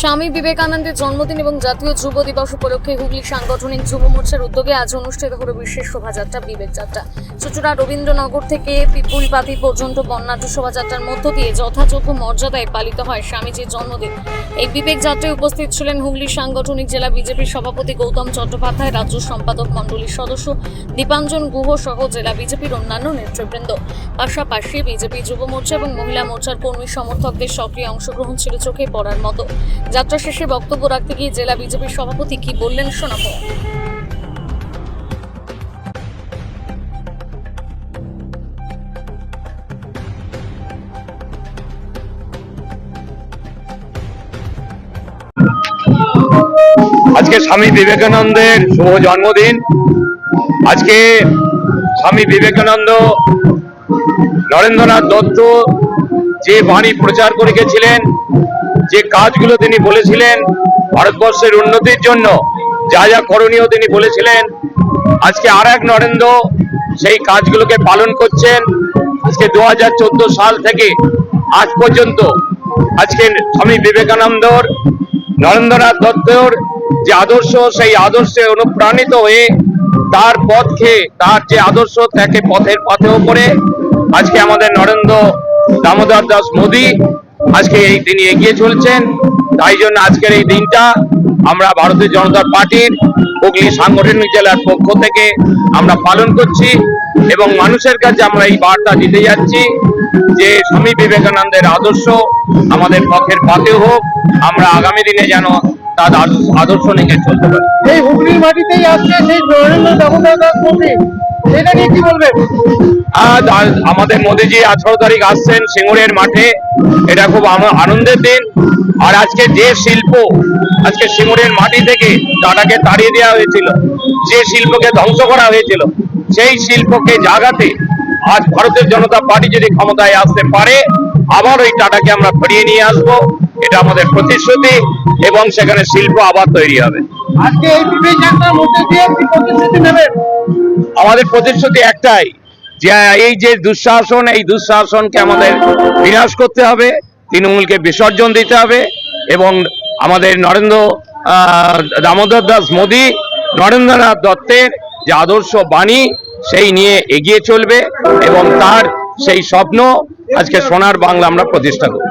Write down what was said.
স্বামী বিবেকানন্দের জন্মদিন এবং জাতীয় যুব দিবস উপলক্ষে হুগলি সাংগঠনিক যুব মোর্চার উদ্যোগে আজ অনুষ্ঠিত হলো বিশেষ শোভাযাত্রা বিবেক যাত্রা। চুঁচুড়া রবীন্দ্রনগর থেকে পিপুলপাতি পর্যন্ত বর্ণাঢ্য শোভাযাত্রার মধ্য দিয়ে যথাযোগ্য মর্যাদায় পালিত হয় স্বামীজির জন্মদিন। এই বিবেক যাত্রায় উপস্থিত ছিলেন হুগলি সাংগঠনিক জেলা বিজেপির সভাপতি গৌতম চট্টোপাধ্যায়, রাজ্য সম্পাদক মণ্ডলীর সদস্য দীপাঞ্জন গুহ সহ জেলা বিজেপির অন্যান্য নেতৃবৃন্দ। পাশাপাশি বিজেপি যুব মোর্চা এবং মহিলা মোর্চার কর্মী সমর্থকদের সক্রিয় অংশগ্রহণ ছিল চোখে পড়ার মতো। যাত্রা শেষে বক্তব্য রাখতে গিয়ে জেলা বিজেপির সভাপতি কি বললেন শোনাবো। আজকে স্বামী বিবেকানন্দের শুভ জন্মদিন। আজকে স্বামী বিবেকানন্দ নরেন্দ্রনাথ দত্ত যে বাণী প্রচার করে গেছিলেন, যে কাজগুলো তিনি বলেছিলেন ভারতবর্ষের উন্নতির জন্য, যা যা করণীয় তিনি বলেছিলেন, আজকে আর এক নরেন্দ্র সেই কাজগুলোকে পালন করছেন। আজকে 2014 সাল থেকে আজ পর্যন্ত আজকে স্বামী বিবেকানন্দর নরেন্দ্রনাথ দত্তর যে আদর্শ, সেই আদর্শে অনুপ্রাণিত হয়ে তার পথকে, তার যে আদর্শ তাকে পথের পাথেও করে আজকে আমাদের নরেন্দ্র দামোদর দাস মোদী আজকে এই তিনি এগিয়ে চলছেন। তাই জন্য আজকের এই দিনটা আমরা ভারতীয় জনতা পার্টির হুগলি সাংগঠনিক জেলার পক্ষ থেকে আমরা পালন করছি এবং মানুষের কাছে আমরা এই বার্তা দিতে যাচ্ছি যে স্বামী বিবেকানন্দের আদর্শ আমাদের পথের পাথেও হোক, আমরা আগামী দিনে যেন তার আদর্শ নিয়ে চলতে পারি। এই হুগলির মাটিতেই আসছে সেই নরেন্দ্র দামোদর দাস মোদী, এটা নিয়ে কি বলবেন? আমাদের মোদীজি 18 তারিখ আসছেন সিঙ্গুরের মাঠে, এটা খুব আনন্দের দিন। আর আজকে যে শিল্প আজকে সিঙ্গুরের মাটি থেকে টাটাকে তাড়িয়ে দেওয়া হয়েছিল, যে শিল্পকে ধ্বংস করা হয়েছিল, সেই শিল্পকে জাগাতে আজ ভারতীয় জনতা পার্টি যদি ক্ষমতায় আসতে পারে, আবার ওই টাটাকে আমরা ফিরিয়ে নিয়ে আসবো, এটা আমাদের প্রতিশ্রুতি এবং সেখানে শিল্প আবার তৈরি হবে। আজকে এই বিবেক যাত্রার মধ্যে দিয়ে কি প্রতিশ্রুতি নেবেন? আমাদের প্রতিশ্রুতি একটাই, যে এই যে দুঃশাসন, এই দুঃশাসনকে আমাদের বিনাশ করতে হবে, তৃণমূলকে বিসর্জন দিতে হবে এবং আমাদের নরেন্দ্র দামোদর দাস মোদী নরেন্দ্রনাথ দত্তের যে আদর্শ বাণী সেই নিয়ে এগিয়ে চলবে এবং তার সেই স্বপ্ন আজকে সোনার বাংলা আমরা প্রতিষ্ঠা করব।